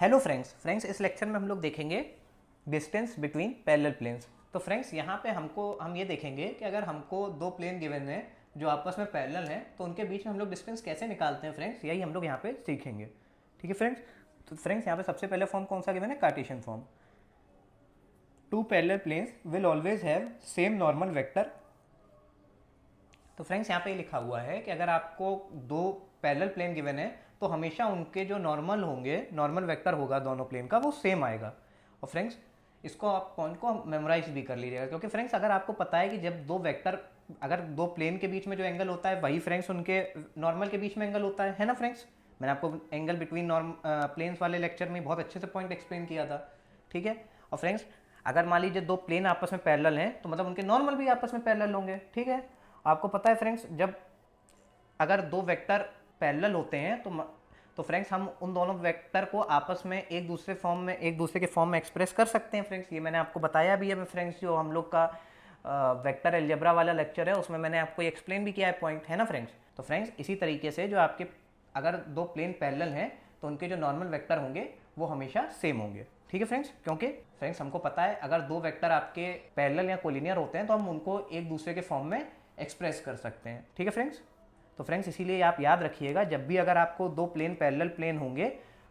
Hello friends इस lecture में हम लोग देखेंगे डिस्टेंस बिटवीन पैरेलल प्लेन्स। तो फ्रेंड्स यहाँ पे हम ये देखेंगे कि अगर हमको दो प्लेन गिवन है जो आपस में पैरेलल हैं तो उनके बीच में हम लोग डिस्टेंस कैसे निकालते हैं फ्रेंड्स, यही हम लोग यहाँ पे सीखेंगे। ठीक है फ्रेंड्स। तो फ्रेंड्स यहाँ पे सबसे पहले फॉर्म कौन सा गिवन है? Cartesian form. Two parallel planes will always have same normal vector. तो फ्रेंड्स यहाँ पे ये लिखा हुआ है कि अगर आपको दो पैरेलल प्लेन गिवन है तो हमेशा उनके जो नॉर्मल होंगे, नॉर्मल वेक्टर होगा दोनों प्लेन का, वो सेम आएगा। और फ्रेंड्स इसको आप पॉइंट को मेमोराइज भी कर लीजिएगा, क्योंकि फ्रेंड्स अगर आपको पता है कि जब दो वेक्टर, अगर दो प्लेन के बीच में जो एंगल होता है वही फ्रेंड्स उनके नॉर्मल के बीच में एंगल होता है ना फ्रेंड्स। मैंने आपको एंगल बिटवीन प्लेन्स वाले लेक्चर में बहुत अच्छे से पॉइंट एक्सप्लेन किया था। ठीक है। और फ्रेंड्स अगर मान लीजिए दो प्लेन आपस में पैरेलल हैं तो मतलब उनके नॉर्मल भी आपस में पैरेलल होंगे। ठीक है। आपको पता है फ्रेंड्स जब अगर दो वेक्टर पैरेलल होते हैं तो फ्रेंड्स हम उन दोनों वेक्टर को आपस में एक दूसरे के फॉर्म में एक्सप्रेस कर सकते हैं फ्रेंड्स। ये मैंने आपको बताया भी है फ्रेंड्स, जो हम लोग का वेक्टर अलजेब्रा वाला लेक्चर है उसमें मैंने आपको एक्सप्लेन भी किया है पॉइंट, है ना फ्रेंड्स। तो फ्रेंड्स इसी तरीके से जो आपके अगर दो प्लेन पैरेलल हैं तो उनके जो नॉर्मल वेक्टर होंगे वो हमेशा सेम होंगे। ठीक है फ्रेंड्स, क्योंकि फ्रेंड्स हमको पता है अगर दो वेक्टर आपके पैरेलल या कोलिनियर होते हैं तो हम उनको एक दूसरे के फॉर्म में एक्सप्रेस कर सकते हैं। ठीक है फ्रेंड्स। तो फ्रेंड्स इसीलिए आप याद रखिएगा, जब भी अगर आपको दो प्लेन पैरेलल प्लेन होंगे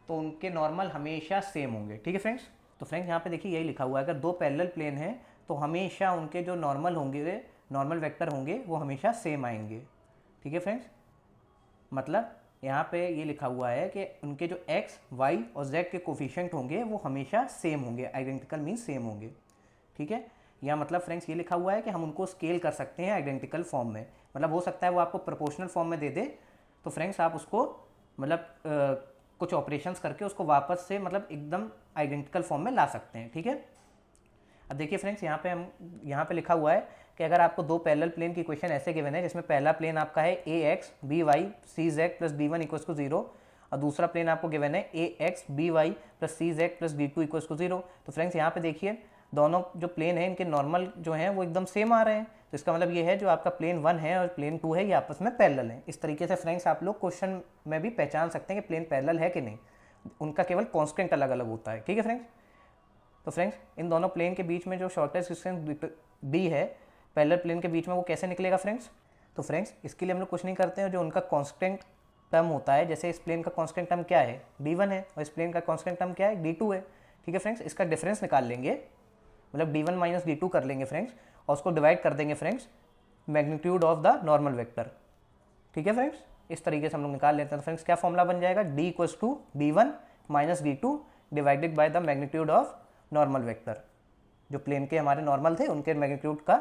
तो उनके नॉर्मल हमेशा सेम होंगे। ठीक है फ्रेंड्स। तो फ्रेंड्स यहाँ पे देखिए यही लिखा हुआ है, अगर दो पैरेलल प्लेन हैं तो हमेशा उनके जो नॉर्मल होंगे, नॉर्मल वेक्टर होंगे, वो हमेशा सेम आएंगे। ठीक है फ्रेंड्स। मतलब यहाँ पे ये लिखा हुआ है कि उनके जो x, y और z के कोफिशिएंट होंगे वो हमेशा सेम होंगे। आइडेंटिकल मीन्स सेम होंगे। ठीक है। या मतलब फ्रेंड्स ये लिखा हुआ है कि हम उनको स्केल कर सकते हैं आइडेंटिकल फॉर्म में। मतलब हो सकता है वो आपको प्रोपोर्शनल फॉर्म में दे दे तो फ्रेंड्स आप उसको मतलब कुछ ऑपरेशंस करके उसको वापस से मतलब एकदम आइडेंटिकल फॉर्म में ला सकते हैं। ठीक है। अब देखिए फ्रेंड्स यहाँ पे लिखा हुआ है कि अगर आपको दो पैरेलल प्लेन की इक्वेशन ऐसे गिवन है जिसमें पहला प्लेन आपका है ax by cz plus b1 equals to 0 और दूसरा प्लेन आपको गिवन है ax by plus cz plus b2 equals to 0। तो फ्रेंड्स यहाँ पे देखिए दोनों जो प्लेन है इनके नॉर्मल जो हैं वो एकदम सेम आ रहे हैं। तो इसका मतलब ये है जो आपका प्लेन 1 है और प्लेन 2 है ये आपस में पैरेलल है। इस तरीके से फ्रेंड्स आप लोग क्वेश्चन में भी पहचान सकते हैं कि प्लेन पैरेलल है कि नहीं, उनका केवल कॉन्स्टेंट अलग अलग होता है। ठीक है फ्रेंड्स। तो फ्रेंड्स इन दोनों प्लेन के बीच में जो शॉर्टेस्ट डिस्टेंस b है पैरेलल प्लेन के बीच में वो कैसे निकलेगा फ्रेंड्स? तो फ्रेंड्स इसके लिए हम लोग कुछ नहीं करते हैं, जो उनका कांस्टेंट टर्म होता है, जैसे इस प्लेन का कांस्टेंट टर्म क्या है? d1 है और इस प्लेन का कांस्टेंट टर्म क्या है? d2 है। ठीक है फ्रेंड्स। इसका डिफरेंस निकाल लेंगे, मतलब d1 माइनस d2 कर लेंगे फ्रेंड्स और उसको डिवाइड कर देंगे friends magnitude of the normal vector. ठीक है फ्रेंड्स। इस तरीके से हम लोग निकाल लेते हैं। तो फ्रेंड्स क्या फॉर्मूला बन जाएगा? d equals to d1 minus d2 divided by the magnitude of normal vector. जो प्लेन के हमारे नॉर्मल थे उनके मैग्नीट्यूड का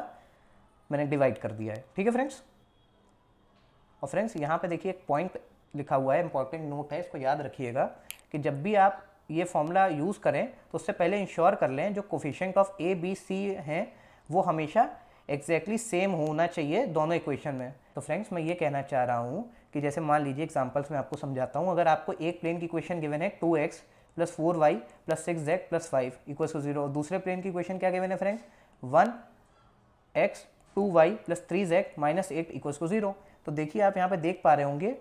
मैंने डिवाइड कर दिया है। ठीक है फ्रेंड्स। और फ्रेंड्स यहाँ पे देखिए एक पॉइंट लिखा हुआ है, इंपॉर्टेंट नोट है, इसको याद रखिएगा कि जब भी आप ये फॉर्मूला यूज़ करें तो उससे पहले इंश्योर कर लें जो coefficient of A B C हैं वो हमेशा एग्जैक्टली सेम होना चाहिए दोनों इक्वेशन में। तो फ्रेंड्स मैं ये कहना चाह रहा हूँ कि जैसे मान लीजिए एग्जाम्पल्स में आपको समझाता हूँ, अगर आपको एक प्लेन की इक्वेशन गिवन है 2x plus 4y plus 6z plus 5 equals to 0 और दूसरे प्लेन की इक्वेशन क्या गिवन है friends? 1x 2y plus 3z minus 8 equals to 0। तो देखिए आप यहाँ पे देख पा रहे होंगे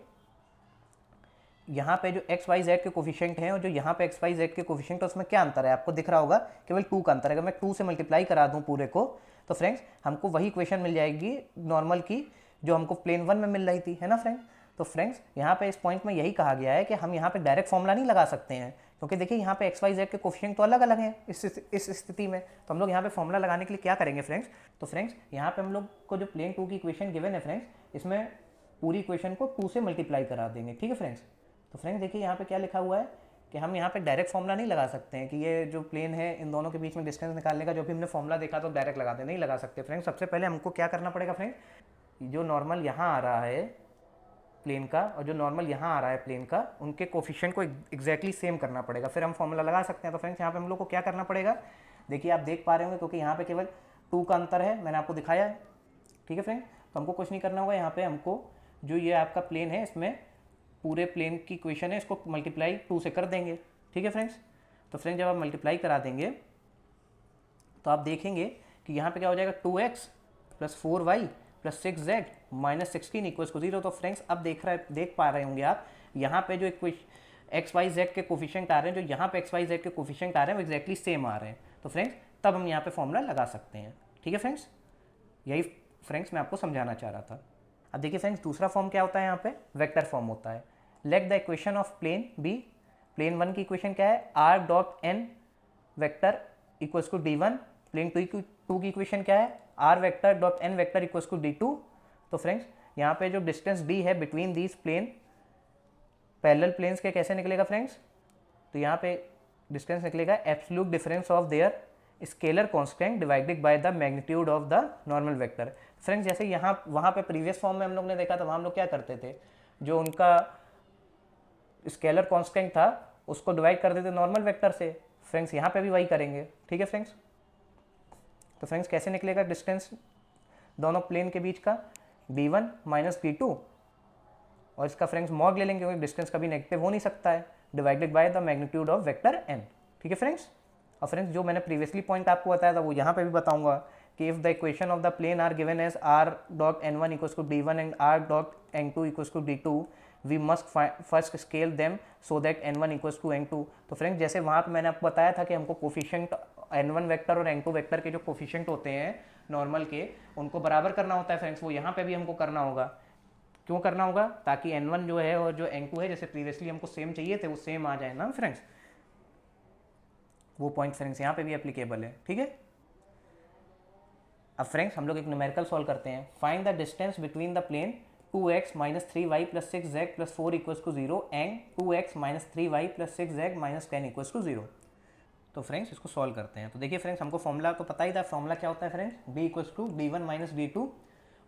यहाँ पे जो x y z के कोफिशिएंट हैं और जो यहाँ पे x y z के कोफिशिएंट है उसमें क्या अंतर है आपको दिख रहा होगा? केवल 2 का अंतर है। अगर मैं 2 से मल्टीप्लाई करा दूँ पूरे को तो फ्रेंड्स हमको वही इक्वेशन मिल जाएगी नॉर्मल की जो हमको प्लेन 1 में मिल रही थी, है ना फ्रेंड्स। तो फ्रेंड्स यहाँ पे इस पॉइंट में यही कहा गया है कि हम यहाँ पे डायरेक्ट फॉर्मूला नहीं लगा सकते हैं, क्योंकि देखिए यहाँ पे एक्स वाई जेड के कोफिशिएंट तो अलग अलग हैं इस स्थिति में। तो हम लोग यहाँ पे फॉर्मूला लगाने के लिए क्या करेंगे फ्रेंड्स? तो फ्रेंड्स यहाँ पे हम लोग को जो प्लेन 2 की इक्वेशन गिवन है फ्रेंड्स, इसमें पूरी इक्वेशन को 2 से मल्टीप्लाई करा देंगे। ठीक है फ्रेंड्स। तो फ्रेंड्स देखिए यहाँ पे क्या लिखा हुआ है कि हम यहाँ पे डायरेक्ट फॉर्मूला नहीं लगा सकते हैं कि ये जो प्लेन है इन दोनों के बीच में डिस्टेंस निकालने का जो भी हमने फॉर्मूला देखा तो डायरेक्ट लगाते नहीं लगा सकते फ्रेंड्स। सबसे पहले हमको क्या करना पड़ेगा फ्रेंड्स? जो नॉर्मल यहाँ आ रहा है प्लेन का और जो नॉर्मल यहाँ आ रहा है प्लेन का, उनके कोफिशिएंट को एग्जैक्टली सेम करना पड़ेगा, फिर हम फॉर्मूला लगा सकते हैं। तो फ्रेंड्स यहाँ पे हम लोग को क्या करना पड़ेगा? देखिए आप देख पा रहे होंगे क्योंकि यहाँ पे केवल 2 का अंतर है, मैंने आपको दिखाया है। ठीक है फ्रेंड। तो हमको कुछ नहीं करना होगा, यहाँ पे हमको जो ये आपका प्लेन है इसमें पूरे प्लेन की इक्वेशन है इसको मल्टीप्लाई 2 से कर देंगे। ठीक है फ्रेंड्स। तो फ्रेंड्स जब आप मल्टीप्लाई करा देंगे तो आप देखेंगे कि यहाँ पे क्या हो जाएगा? 2x plus 4y plus 6z minus 16 equals to 0। तो फ्रेंड्स अब देख पा रहे होंगे आप यहाँ पे जो एक्स वाई जेड के कोफिशिएंट आ रहे हैं, जो यहाँ पे एक्स वाई जेड के कोफिशिएंट आ रहे हैं वो एक्जैक्टली सेम आ रहे हैं, तो फ्रेंड्स तब हम यहाँ पे फॉर्मूला लगा सकते हैं। ठीक है फ्रेंड्स, यही फ्रेंड्स मैं आपको समझाना चाह रहा था। अब देखिए फ्रेंड्स दूसरा फॉर्म क्या होता है, यहाँ पे वेक्टर फॉर्म होता है। Let the equation of plane be, plane one की इक्वेशन क्या है, R dot N vector equals to D one. Plane two की इक्वेशन क्या है, R vector dot N vector equals to D two. तो friends यहाँ पे जो डिस्टेंस डी है between these plane parallel planes के कैसे निकलेगा फ्रेंड्स, तो यहाँ पे डिस्टेंस निकलेगा absolute difference of their scalar constant divided by the magnitude of the normal vector. Friends जैसे यहाँ वहाँ पे प्रीवियस फॉर्म में हम लोग ने देखा था, वहाँ हम लोग क्या करते थे, जो उनका स्केलर कांस्टेंट था उसको डिवाइड कर देते नॉर्मल वेक्टर से। फ्रेंड्स यहाँ पे भी वही करेंगे। ठीक है फ्रेंड्स, तो फ्रेंड्स कैसे निकलेगा डिस्टेंस दोनों प्लेन के बीच का, d1 माइनस d2, और इसका फ्रेंड्स मॉड ले लेंगे क्योंकि डिस्टेंस कभी नेगेटिव हो नहीं सकता है, divided by the magnitude of vector n। ठीक है फ्रेंड्स, और फ्रेंड्स जो मैंने प्रीवियसली पॉइंट आपको बताया था वो यहाँ पे भी बताऊंगा कि if the equation of the plane are given as r dot n1 equals to d1 and r dot n2 equals to d2, we must first scale them so that n1 equals to n2। तो friends जैसे वहाँ पे मैंने आपको बताया था कि हमको कोफिशिएंट n1 वेक्टर और n2 वेक्टर के जो कोफिशिएंट होते हैं नॉर्मल के, उनको बराबर करना होता है फ्रेंड्स, वो यहाँ पे भी हमको करना होगा। क्यों करना होगा, ताकि n1 जो है और जो n2 है जैसे प्रीवियसली हमको सेम चाहिए थे वो सेम आ जाए ना फ्रेंड्स, वो पॉइंट फ्रेंड्स यहाँ पे भी एप्लीकेबल है। ठीक है, अब फ्रेंड्स हम लोग एक न्यूमेरिकल सॉल्व करते हैं। Find the distance between the plane 2x minus 3y plus 6z plus 4 equals to 0 and 2x minus 3y plus 6z minus 10 equals to 0। तो फ्रेंड्स इसको सॉल्व करते हैं। तो देखिए फ्रेंड्स हमको फॉर्मूला तो पता ही था, फॉर्मूला क्या होता है friends, b equals to d1 minus d2,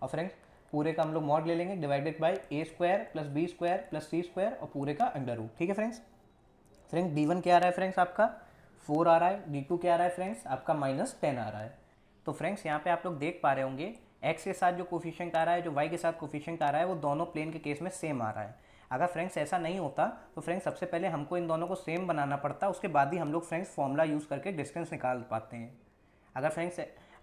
और फ्रेंड्स पूरे का हम लोग मॉड ले लेंगे divided by a square plus b square plus c square और पूरे का अंडर रूट। ठीक है फ्रेंड्स, फ्रेंड्स d1 क्या आ रहा है फ्रेंड्स आपका 4 आ रहा है, d2 क्या आ रहा है फ्रेंड्स आपका माइनस 10 आ रहा है। तो फ्रेंड्स यहाँ पे आप लोग देख पा रहे होंगे x के साथ जो कोफिशिएंट आ रहा है, जो y के साथ कोफिशिएंट आ रहा है, वो दोनों प्लेन के केस में सेम आ रहा है। अगर फ्रेंड्स ऐसा नहीं होता तो फ्रेंड्स सबसे पहले हमको इन दोनों को सेम बनाना पड़ता, उसके बाद ही हम लोग फ्रेंड्स फॉर्मूला यूज़ करके डिस्टेंस निकाल पाते हैं।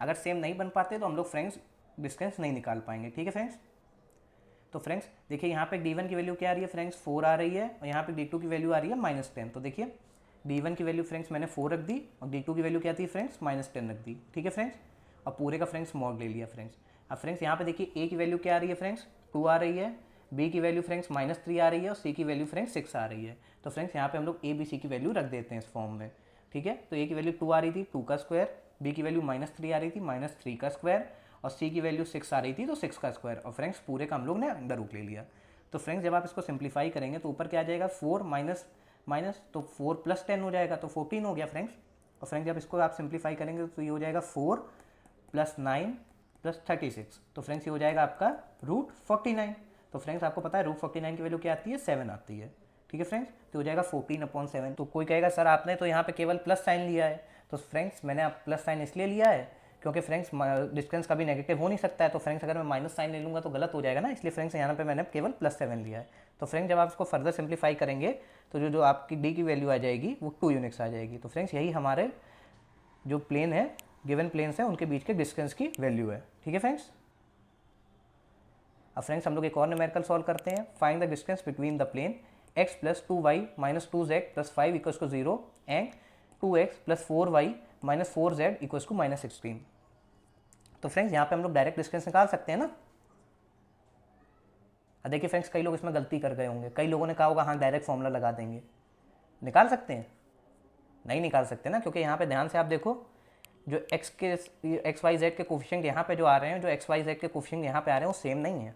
अगर सेम नहीं बन पाते तो हम लोग फ्रेंड्स डिस्टेंस नहीं निकाल पाएंगे। ठीक है फ्रेंड्स, तो फ्रेंड्स देखिए यहाँ पे d1 की वैल्यू क्या आ रही है फ्रेंड्स 4 आ रही है, और यहाँ पे d2 की वैल्यू आ रही है माइनस 10। तो देखिए d1 की वैल्यू फ्रेंड्स मैंने 4 रख दी और d2 की वैल्यू क्या थी फ्रेंड्स माइनस 10 रख दी। ठीक है फ्रेंड्स, और पूरे का फ्रेंड्स मॉड ले लिया फ्रेंड्स। अब फ्रेंड्स यहाँ पे देखिए a की वैल्यू क्या आ रही है फ्रेंड्स 2 आ रही है, b की वैल्यू फ्रेंड्स माइनस 3 आ रही है और c की वैल्यू फ्रेंड्स 6 आ रही है। तो फ्रेंड्स यहाँ पे हम लोग a b c की वैल्यू रख देते हैं इस फॉर्म में। ठीक है, तो a की वैल्यू 2 आ रही थी 2 का स्क्वायर, b की वैल्यू माइनस 3 आ रही थी माइनस 3 का स्क्वायर, और c की वैल्यू 6 आ रही थी तो 6 का स्क्वायर, और फ्रेंड्स पूरे का हम लोग ने अंडर रूट ले लिया। तो फ्रेंड्स जब आप इसको सिंप्लीफाई करेंगे तो ऊपर क्या आ जाएगा 4 माइनस माइनस, तो 4 प्लस 10 हो जाएगा तो 14 हो गया फ्रेंड्स। और फ्रेंड्स जब इसको आप सिंप्लीफाई करेंगे तो ये हो जाएगा 4 प्लस 9 प्लस 36, तो फ्रेंड्स ये हो जाएगा आपका रूट 49। तो फ्रेंड्स आपको पता है रूट 49 की वैल्यू क्या आती है 7 आती है। ठीक है फ्रेंड्स, तो हो जाएगा 14/7। तो कोई कहेगा सर आपने तो यहाँ पे केवल प्लस साइन लिया है, तो फ्रेंड्स मैंने आप प्लस साइन इसलिए लिया है क्योंकि फ्रेंड्स डिस्टेंस कभी नेगेटिव हो नहीं सकता है, तो फ्रेंड्स अगर मैं माइनस साइन ले लूँगा तो गलत हो जाएगा ना, इसलिए फ्रेंड्स यहाँ पे मैंने केवल प्लस 7 लिया है। तो फ्रेंड्स जब आप इसको फर्दर सिंप्लीफाई करेंगे तो जो आपकी डी की वैल्यू आ जाएगी वो 2 यूनिट्स आ जाएगी। तो फ्रेंड्स यही हमारे जो प्लेन है गिवन प्लेन्स हैं उनके बीच के डिस्टेंस की वैल्यू है। ठीक है फ्रेंड्स, अब फ्रेंड्स हम लोग एक और न्यूमेरिकल सॉल्व करते हैं। Find the distance between the plane x plus 2y minus 2z plus 5 equals to 0 and 2x plus 4y minus 4z equals to minus 16। तो फ्रेंड्स यहाँ पे हम लोग डायरेक्ट डिस्टेंस निकाल सकते हैं ना। अब देखिए फ्रेंड्स कई लोग इसमें गलती कर गए होंगे, कई लोगों ने कहा होगा हाँ डायरेक्ट फॉर्मूला लगा देंगे। निकाल सकते हैं? नहीं निकाल सकते ना, क्योंकि यहाँ पे ध्यान से आप देखो जो एक्स वाई जेड के कोफिशिएंट यहाँ पे जो आ रहे हैं, जो एक्स वाई जेड के कोफिशिएंट यहाँ पे आ रहे हैं वो सेम नहीं है।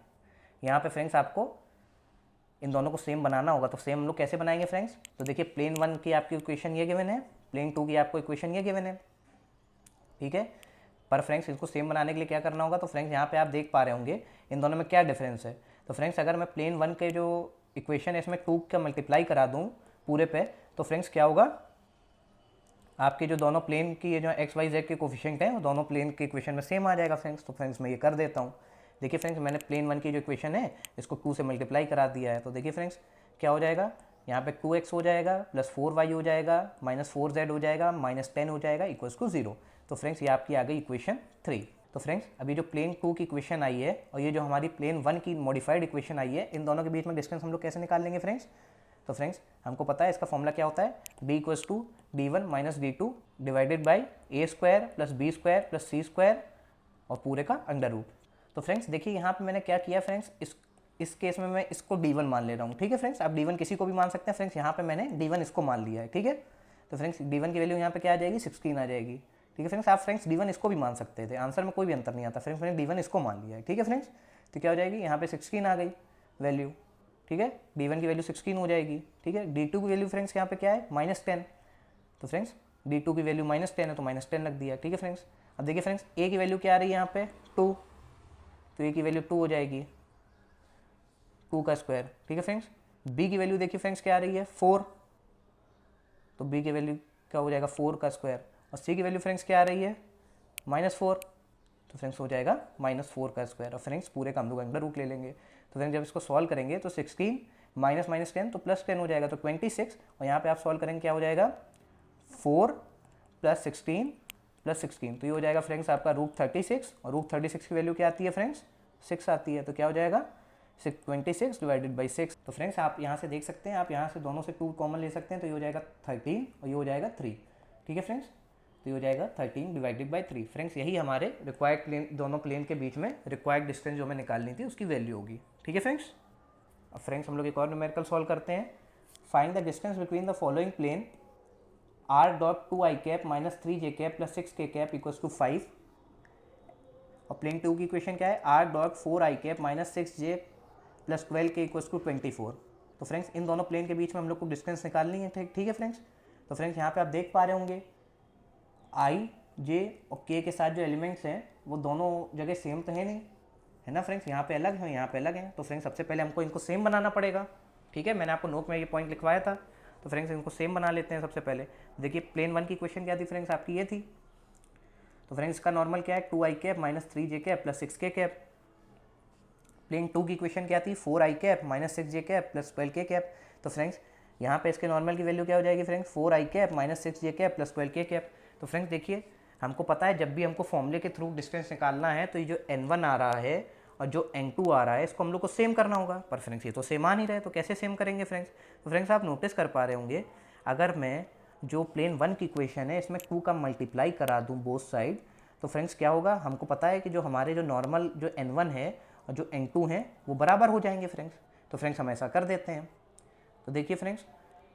यहाँ पे फ्रेंड्स आपको इन दोनों को सेम बनाना होगा, तो सेम हम लोग कैसे बनाएंगे फ्रेंड्स। तो देखिए प्लेन 1 की आपकी इक्वेशन ये गिवन है, प्लेन 2 की आपको इक्वेशन ये गिवन है। ठीक है, पर फ्रेंड्स इसको सेम बनाने के लिए क्या करना होगा, तो फ्रेंड्स यहाँ पे आप देख पा रहे होंगे इन दोनों में क्या डिफरेंस है। तो फ्रेंड्स अगर मैं प्लेन 1 के जो इक्वेशन है इसमें 2 का मल्टीप्लाई करा दूँ पूरे पे, तो फ्रेंड्स क्या होगा, आपके जो दोनों प्लेन की ये जो एक्स वाई जेड के कोफिशिएंट हैं वो दोनों प्लेन के इक्वेशन में सेम आ जाएगा फ्रेंड्स। तो फ्रेंड्स मैं ये कर देता हूँ। देखिए फ्रेंड्स मैंने प्लेन 1 की जो इक्वेशन है इसको 2 से मल्टीप्लाई करा दिया है। तो देखिए फ्रेंड्स क्या हो जाएगा, यहाँ पे 2x हो जाएगा प्लस 4y हो जाएगा माइनस 4z हो जाएगा माइनस 10 हो जाएगा इक्वल्स टू 0। तो फ्रेंड्स ये आपकी आ गई इक्वेशन 3। तो फ्रेंड्स अभी जो प्लेन 2 की इक्वेशन आई है और ये जो हमारी प्लेन 1 की मॉडिफाइड इक्वेशन आई है, इन दोनों के बीच में डिस्टेंस हम लोग कैसे निकाल लेंगे फ्रेंड्स। तो फ्रेंड्स हमको पता है इसका फॉर्मूला क्या होता है, d equals to d1 minus d2 divided by a square plus b square plus c square और पूरे का अंडर रूट। तो फ्रेंड्स देखिए यहाँ पे मैंने क्या किया फ्रेंड्स, इस केस में मैं इसको d1 मान ले रहा हूँ, ठीक है फ्रेंड्स। आप d1 किसी को भी मान सकते हैं फ्रेंड्स, यहाँ पे मैंने d1 इसको मान लिया है, ठीक है। तो फ्रेंड्स d1 की वैल्यू यहाँ पे क्या आ जाएगी, 16 आ जाएगी, ठीक है फ्रेंड्स। आप फ्रेंड्स d1 इसको भी मान सकते थे, आंसर में कोई भी अंतर नहीं आता फ्रेंड्स, मैंने d1 इसको मान लिया है, ठीक है फ्रेंड्स। तो क्या हो जाएगी, यहाँ पे 16 आ गई वैल्यू, ठीक है। d1 की वैल्यू 16 हो जाएगी, ठीक है। d2 की वैल्यू फ्रेंड्स यहाँ पे क्या है, -10। तो फ्रेंड्स d2 की वैल्यू -10 है तो -10 रख दिया, ठीक है फ्रेंड्स। अब देखिए फ्रेंड्स a की वैल्यू क्या आ रही है यहाँ पे 2, तो a की वैल्यू 2 हो जाएगी, 2 का स्क्वायर, ठीक है फ्रेंड्स। b की वैल्यू देखिए फ्रेंड्स क्या आ रही है 4, तो b की वैल्यू क्या हो जाएगा 4 का स्क्वायर। और c की वैल्यू फ्रेंड्स क्या आ रही है -4, तो फ्रेंड्स हो जाएगा -4 का स्क्वायर। और फ्रेंड्स पूरे का हम लोग अंडर रूट ले लेंगे। तो फ्रेंड्स जब इसको सॉल्व करेंगे तो 16 माइनस 10 तो +10 हो जाएगा, तो 26। और यहाँ पे आप सॉल्व करेंगे क्या हो जाएगा 4 + 16 + 16, तो ये हो जाएगा फ्रेंड्स आपका √36। और √36 की वैल्यू क्या आती है फ्रेंड्स 6 आती है, तो क्या हो जाएगा 26 डिवाइडेड बाई 6। तो फ्रेंड्स आप यहाँ से देख सकते हैं, आप यहाँ से दोनों से 2 कॉमन ले सकते हैं, तो ये हो जाएगा 13 और ये हो जाएगा 3, ठीक है फ्रेंड्स। तो ये हो जाएगा 13 डिवाइडेड बाई 3। फ्रेंड्स यही हमारे रिक्वायर्ड प्लेन, दोनों प्लेन के बीच में रिक्वायर्ड डिस्टेंस जो हमें निकालनी थी उसकी वैल्यू होगी, ठीक है फ्रेंड्स। अब फ्रेंड्स हम लोग एक और न्यूमेरिकल सॉल्व करते हैं। Find the distance between the following plane r.2i cap -3j cap + 6k cap equals to 5। और प्लेन 2 की इक्वेशन क्या है, r.4i cap -6j + 12k equals to 24। तो फ्रेंड्स इन दोनों प्लेन के बीच में हम लोग को डिस्टेंस निकालनी है, ठीक है फ्रेंड्स। तो फ्रेंड्स यहाँ पे आप देख पा रहे होंगे i, j और k के साथ जो एलिमेंट्स हैं वो दोनों जगह सेम तो है नहीं, है ना फ्रेंड्स, यहाँ पे अलग है, यहाँ पे अलग है। तो फ्रेंड्स सबसे पहले हमको इनको सेम बनाना पड़ेगा, ठीक है। मैंने आपको नोट में ये पॉइंट लिखवाया था। तो फ्रेंड्स इनको सेम बना लेते हैं सबसे पहले। देखिए प्लेन 1 की क्वेश्चन क्या थी फ्रेंड्स आपकी, ये थी। तो फ्रेंड्स इसका नॉर्मल क्या है 2i cap -3j cap + 6k cap. Plane 2 की क्वेश्चन क्या थी 4i cap -6j cap + 12k cap. तो फ्रेंड्स यहाँ पे इसके नॉर्मल की वैल्यू क्या हो जाएगी friends 4i cap -6j cap + 12k cap. तो फ्रेंड्स देखिए हमको पता है जब भी हमको फॉर्मूले के थ्रू डिस्टेंस निकालना है तो ये जो n1 आ रहा है और जो n2 आ रहा है इसको हम लोग को सेम करना होगा। पर फ्रेंड्स ये तो सेम आ नहीं रहा है, तो कैसे सेम करेंगे फ्रेंड्स। तो फ्रेंड्स आप नोटिस कर पा रहे होंगे, अगर मैं जो प्लेन 1 की इक्वेशन है इसमें 2 का मल्टीप्लाई करा दूँ बोथ साइड, तो फ्रेंड्स क्या होगा, हमको पता है कि जो हमारे जो नॉर्मल जो n1 है और जो n2 है वो बराबर हो जाएंगे फ्रेंड्स। तो फ्रेंड्स हम ऐसा कर देते हैं। तो देखिए फ्रेंड्स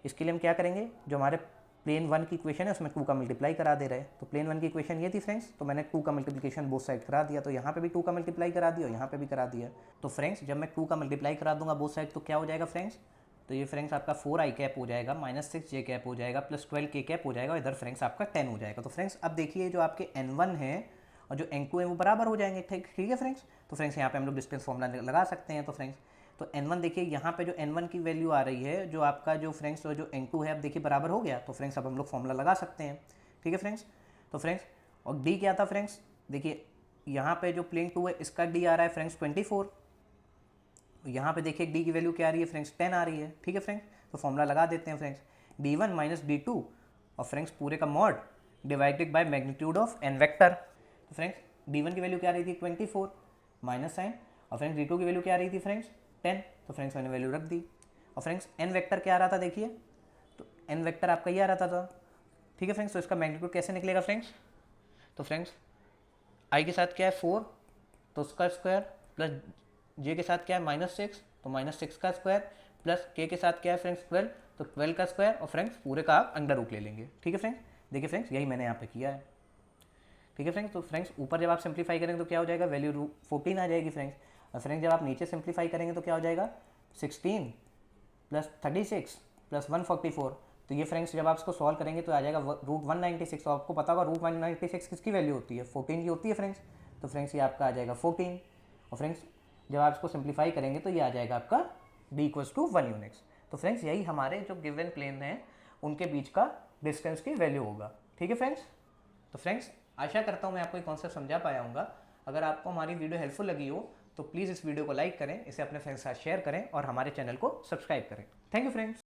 इसके लिए हम क्या करेंगे, जो हमारे प्लेन 1 की इक्वेशन है उसमें 2 का मल्टीप्लाई करा दे रहे हैं। तो प्लेन 1 की इक्वेशन ये थी फ्रेंड्स, तो मैंने 2 का मल्टीप्लिकेशन बोथ साइड करा दिया, तो यहाँ पे भी 2 का मल्टीप्लाई करा दिया और यहाँ पे भी करा दिया। तो फ्रेंड्स जब मैं 2 का मल्टीप्लाई करा दूंगा बोथ साइड तो क्या हो जाएगा फ्रेंड्स, तो ये फ्रेंड्स आपका 4i कैप हो जाएगा -6j कैप हो जाएगा + 12k कैप हो जाएगा और इधर फ्रेंड्स आपका 10 हो जाएगा। तो फ्रेंड्स अब देखिए जो आपके n1 है और जो n2 है वो बराबर हो जाएंगे, ठीक है फ्रेंड्स। तो फ्रेंड्स यहाँ पे हम लोग डिस्टेंस फॉर्मूला लगा सकते हैं। तो फ्रेंड्स तो n1 देखिए यहाँ पे जो n1 की वैल्यू आ रही है, जो आपका जो फ्रेंड्स जो n2 है अब देखिए बराबर हो गया। तो फ्रेंड्स अब हम लोग फॉर्मूला लगा सकते हैं, ठीक है फ्रेंड्स। तो फ्रेंड्स और d क्या था फ्रेंड्स, देखिए यहाँ पे जो प्लेन 2 है इसका d आ रहा है फ्रेंड्स 24, यहाँ पे देखिए d की वैल्यू क्या आ रही है फ्रेंड्स 10 आ रही है, ठीक है फ्रेंड्स। तो फॉर्मूला लगा देते हैं फ्रेंड्स, d1 - d2 और फ्रेंड्स पूरे का mod divided by magnitude of n vector. तो फ्रेंड्स d1 की वैल्यू क्या आ रही थी 24 माइनस साइन, और फ्रेंड्स d2 की वैल्यू क्या आ रही थी फ्रेंड्स 10। तो फ्रेंड्स मैंने वैल्यू रख दी। और फ्रेंड्स n वेक्टर क्या आ रहा था देखिए, तो n वेक्टर आपका ये आ रहा था, ठीक है फ्रेंड्स। तो इसका मैग्नीट्यूड कैसे निकलेगा फ्रेंड्स, तो फ्रेंड्स i के साथ क्या है 4 तो उसका स्क्वायर प्लस j के साथ क्या है -6 तो -6 का स्क्वायर प्लस k के साथ क्या है फ्रेंड्स 12 तो 12 का स्क्वायर और फ्रेंड्स पूरे का आप अंडर रूट ले लेंगे, ठीक है फ्रेंड्स। देखिए फ्रेंड्स यही मैंने यहाँ पे किया है, ठीक है फ्रेंड्स। तो फ्रेंड्स ऊपर जब आप सिंप्लीफाई करेंगे तो क्या हो जाएगा वैल्यू 14 आ जाएगी फ्रेंड्स। और फ्रेंड्स जब आप नीचे सिंप्लीफाई करेंगे तो क्या हो जाएगा 16 + 36 + 144। तो ये फ्रेंड्स जब आप इसको सॉल्व करेंगे तो आ जाएगा √196। तो आपको पता होगा √196 किसकी वैल्यू होती है 14 की होती है फ्रेंड्स। तो फ्रेंड्स ये आपका आ जाएगा 14। और फ्रेंड्स जब आप इसको सिंप्लीफाई करेंगे तो ये आ जाएगा आपका d = 1 यूनिट्स। तो फ्रेंड्स यही हमारे जो गिवन प्लेन हैं उनके बीच का डिस्टेंस की वैल्यू होगा, ठीक है फ्रेंड्स। तो फ्रेंड्स आशा करता हूँ मैं आपको ये कॉन्सेप्ट समझा पाया हूँगा। अगर आपको हमारी वीडियो हेल्पफुल लगी हो तो प्लीज़ इस वीडियो को लाइक करें, इसे अपने फ्रेंड्स के साथ शेयर करें और हमारे चैनल को सब्सक्राइब करें। Thank you friends.